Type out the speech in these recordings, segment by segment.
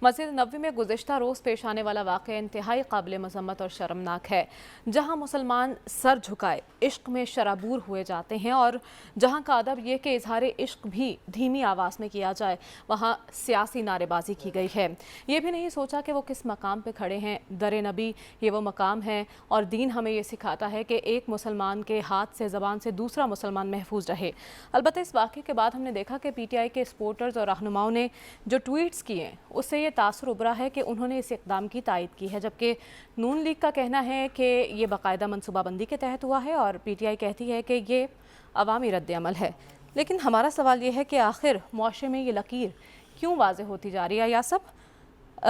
मस्जिद नबवी में गुज़िश्ता रोज़ पेश आने वाला वाक़या इंतहाई काबिल मज़म्मत और शर्मनाक है। जहाँ मुसलमान सर झुकाए इश्क में शराबूर हुए जाते हैं और जहाँ का अदब यह कि इजहार इश्क भी धीमी आवाज़ में किया जाए, वहाँ सियासी नारेबाजी की गई है। ये भी नहीं सोचा कि वो किस मकाम पर खड़े हैं। दर नबी ये वो मकाम है और दीन हमें ये सिखाता है कि एक मुसलमान के हाथ से ज़बान से दूसरा मुसलमान महफूज रहे। अलबत्ता इस वाक़े के बाद हमने देखा कि PTI के सपोर्टर्स और रहनुमाओं ने जो ट्वीट्स किए उससे ये तासुर उभरा है कि उन्होंने इस इक़दाम की तायद की है, जबकि नून लीग का कहना है कि ये बाकायदा मनसूबाबंदी के तहत हुआ है और PTI कहती है कि ये अवामी रद्द-ए-अमल है। लेकिन हमारा सवाल ये है कि आखिर मुआशरे में ये लकीर क्यों वाज़ेह होती जा रही है? या सब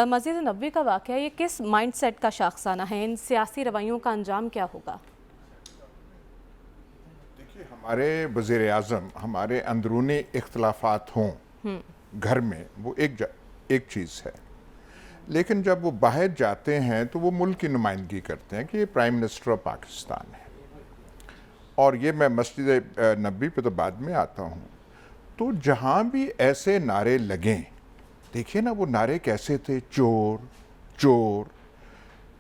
मस्जिद नबवी का वाक़या ये किस माइंड सेट का शाखसाना है? इन सियासी रवैयों का अंजाम क्या होगा? देखिए, हमारे वज़ीर-ए-आज़म हमारे अंदरूनी इख्तिलाफात हों घर में, वो एक चीज़ है, लेकिन जब वो बाहर जाते हैं तो वो मुल्क की नुमाइंदगी करते हैं कि ये प्राइम मिनिस्टर ऑफ पाकिस्तान है। और ये मैं मस्जिद नबवी पे तो बाद में आता हूँ। तो जहाँ भी ऐसे नारे लगें, देखिए ना वो नारे कैसे थे, चोर चोर,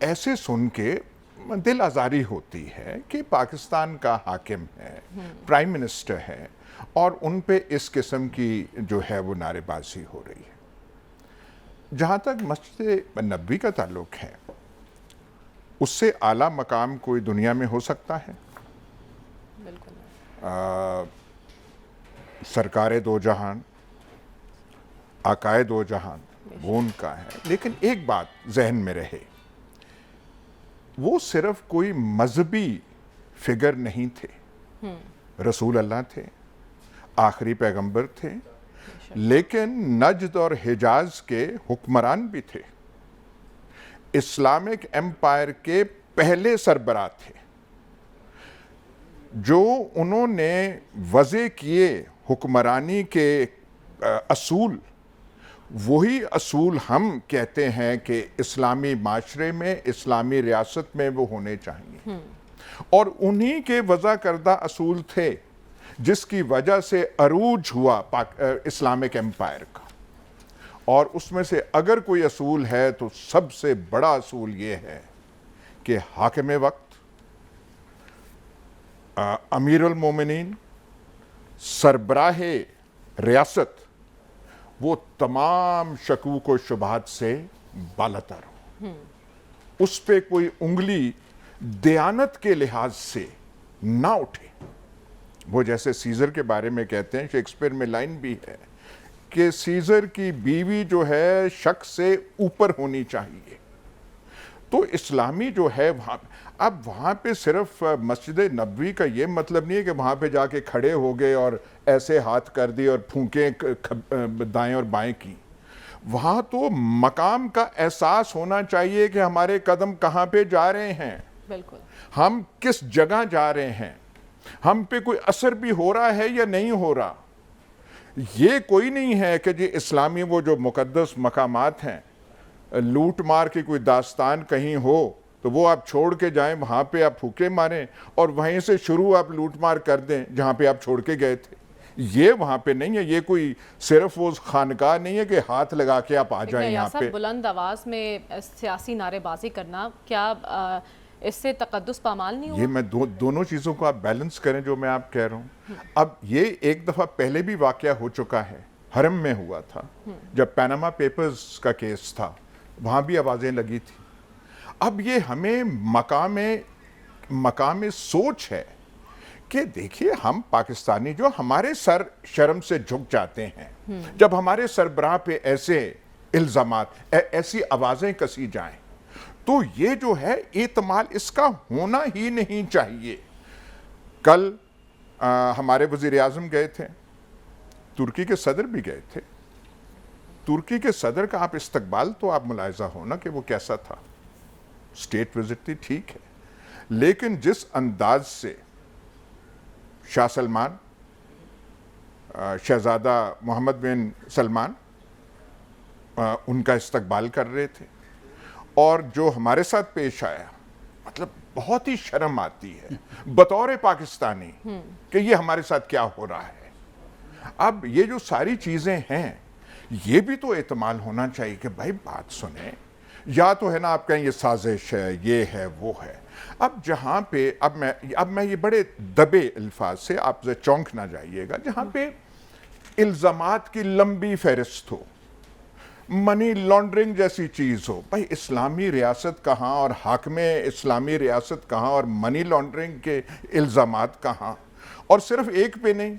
ऐसे सुन के दिल आज़ारी होती है कि पाकिस्तान का हाकिम है, प्राइम मिनिस्टर है और उन पे इस किस्म की जो है वो नारेबाजी हो रही है। जहाँ तक मस्जिद नबवी का ताल्लुक है, उससे आला मकाम कोई दुनिया में हो सकता है? सरकारे दो जहान, आकाए दो जहान, वो उनका है। लेकिन एक बात जहन में रहे, वो सिर्फ कोई मजहबी फिगर नहीं थे, रसूल अल्लाह थे, आखिरी पैगंबर थे, लेकिन नजद और हिजाज के हुक्मरान भी थे, इस्लामिक एम्पायर के पहले सरबराह थे। जो उन्होंने वज़े किए हुक्मरानी के असूल, वही असूल हम कहते हैं कि इस्लामी माशरे में, इस्लामी रियासत में वो होने चाहिए। और उन्हीं के वज़ा करदा असूल थे जिसकी वजह से अरूज हुआ इस्लामिक एम्पायर का। और उसमें से अगर कोई असूल है तो सबसे बड़ा असूल ये है कि हाकिम वक्त, अमीरुल मोमिनीन, सरबराह रियासत, वो तमाम शकूक व शुबहात से बालातर हो। उस पे कोई उंगली दयानत के लिहाज से ना उठे। वो जैसे सीजर के बारे में कहते हैं, शेक्सपियर में लाइन भी है कि सीजर की बीवी जो है शक से ऊपर होनी चाहिए। तो इस्लामी जो है अब वहाँ पे सिर्फ मस्जिद नबवी का ये मतलब नहीं है कि वहाँ पे जाके खड़े हो गए और ऐसे हाथ कर दिए और फूंकें दाएं और बाएं की। वहाँ तो मकाम का एहसास होना चाहिए कि हमारे कदम कहाँ पे जा रहे हैं, बिल्कुल, हम किस जगह जा रहे हैं, हम पे कोई असर भी हो रहा है या नहीं हो रहा। ये कोई नहीं है कि जी इस्लामी वो जो मुकद्दस मकामात हैं, लूट मार की कोई दास्तान कहीं हो तो वो आप छोड़ के जाएं, वहाँ पे आप फूके मारें और वहीं से शुरू आप लूट मार कर दें जहाँ पे आप छोड़ के गए थे। ये वहाँ पे नहीं है। ये कोई सिर्फ वो खानकाह नहीं है कि हाथ लगा के आप आ जाएं यहाँ पे। बुलंद आवाज़ में सियासी नारेबाजी करना क्या इससे तकद्दुस पामाल नहीं हुआ? ये मैं दोनों चीज़ों को आप बैलेंस करें जो मैं आप कह रहा हूँ। अब ये एक दफ़ा पहले भी वाक़या हो चुका है, हरम में हुआ था, जब पैनामा पेपर्स का केस था, वहाँ भी आवाज़ें लगी थी। अब ये हमें मकाम सोच है कि देखिए, हम पाकिस्तानी जो हमारे सर शर्म से झुक जाते हैं जब हमारे सरबराह पे ऐसे इल्ज़ामात, ऐसी आवाज़ें कसी जाएं, तो ये जो है एतमाल इसका होना ही नहीं चाहिए। कल हमारे वज़ीर-ए-आज़म गए थे, तुर्की के सदर भी गए थे। तुर्की के सदर का आप इस्तकबाल तो आप मुलाहिज़ा हो ना कि वो कैसा था। स्टेट विजिट थी, ठीक है, लेकिन जिस अंदाज से शाह सलमान, शहजादा मोहम्मद बिन सलमान उनका इस्तकबाल कर रहे थे और जो हमारे साथ पेश आया, मतलब बहुत ही शर्म आती है बतौर पाकिस्तानी कि ये हमारे साथ क्या हो रहा है। अब ये जो सारी चीज़ें हैं یہ بھی تو احتمال ہونا چاہیے کہ بھائی بات سنیں، یا تو ہے نا آپ کہیں یہ سازش ہے، یہ ہے، وہ ہے۔ اب جہاں پہ اب میں یہ بڑے دبے الفاظ سے آپ سے چونک نہ جائیے گا، جہاں پہ الزامات کی لمبی فہرست ہو، منی لانڈرنگ جیسی چیز ہو، بھائی اسلامی ریاست کہاں اور حاکم اسلامی ریاست کہاں اور منی لانڈرنگ کے الزامات کہاں، اور صرف ایک پہ نہیں،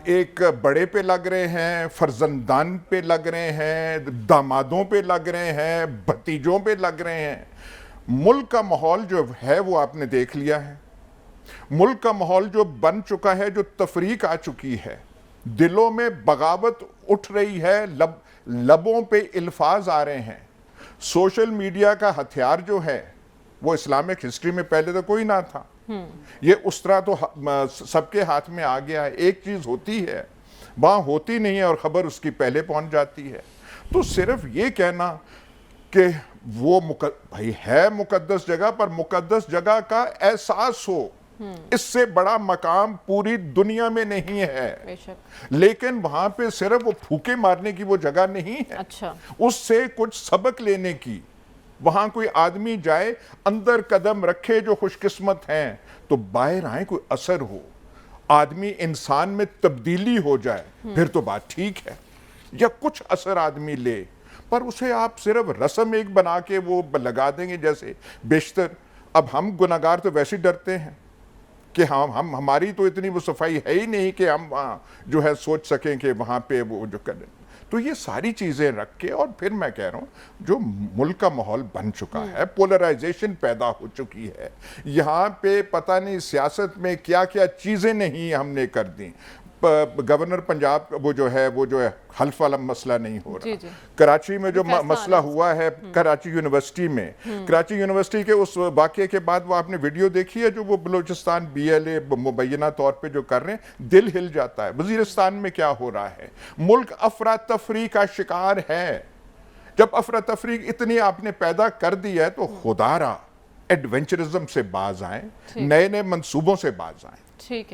ایک بڑے پہ لگ رہے ہیں، فرزندان پہ لگ رہے ہیں، دامادوں پہ لگ رہے ہیں، بھتیجوں پہ لگ رہے ہیں۔ ملک کا ماحول جو ہے وہ آپ نے دیکھ لیا ہے، ملک کا ماحول جو بن چکا ہے، جو تفریق آ چکی ہے، دلوں میں بغاوت اٹھ رہی ہے، لبوں پہ الفاظ آ رہے ہیں۔ سوشل میڈیا کا ہتھیار جو ہے وہ اسلامک ہسٹری میں پہلے تو کوئی نہ تھا، یہ اس طرح تو سب کے ہاتھ میں آ گیا ہے۔ ایک چیز ہوتی ہے وہاں ہوتی نہیں ہے اور خبر اس کی پہلے پہنچ جاتی ہے۔ تو صرف یہ کہنا کہ وہ بھائی ہے مقدس جگہ، پر مقدس جگہ کا احساس ہو، اس سے بڑا مقام پوری دنیا میں نہیں ہے۔ بے شک۔ لیکن وہاں پہ صرف وہ پھوکے مارنے کی وہ جگہ نہیں ہے، اچھا، اس سے کچھ سبق لینے کی۔ وہاں کوئی آدمی جائے، اندر قدم رکھے جو خوش قسمت ہیں، تو باہر آئیں، کوئی اثر ہو، آدمی انسان میں تبدیلی ہو جائے، پھر تو بات ٹھیک ہے، یا کچھ اثر آدمی لے۔ پر اسے آپ صرف رسم ایک بنا کے وہ لگا دیں گے، جیسے بیشتر اب ہم گناہگار تو ویسے ڈرتے ہیں کہ ہماری تو اتنی وہ صفائی ہے ہی نہیں کہ ہم وہاں جو ہے سوچ سکیں کہ وہاں پہ وہ جو کریں۔ تو یہ ساری چیزیں رکھ کے، اور پھر میں کہہ رہا ہوں جو ملک کا ماحول بن چکا ہے، پولرائزیشن پیدا ہو چکی ہے، یہاں پہ پتہ نہیں سیاست میں کیا کیا چیزیں نہیں ہم نے کر دیں۔ گورنر پنجاب وہ جو ہے حلف والا مسئلہ نہیں ہو رہا، کراچی میں جو مسئلہ ہوا ہے کراچی یونیورسٹی میں، کراچی یونیورسٹی کے اس واقعے کے بعد وہ آپ نے ویڈیو دیکھی ہے جو وہ بلوچستان BLA مبینہ طور پہ جو کر رہے ہیں، دل ہل جاتا ہے۔ وزیرستان میں کیا ہو رہا ہے، ملک افراتفری کا شکار ہے۔ جب افراتفری اتنی آپ نے پیدا کر دی ہے تو خدا را ایڈونچرزم سے باز آئیں، نئے نئے منصوبوں سے باز آئیں۔ ٹھیک ہے۔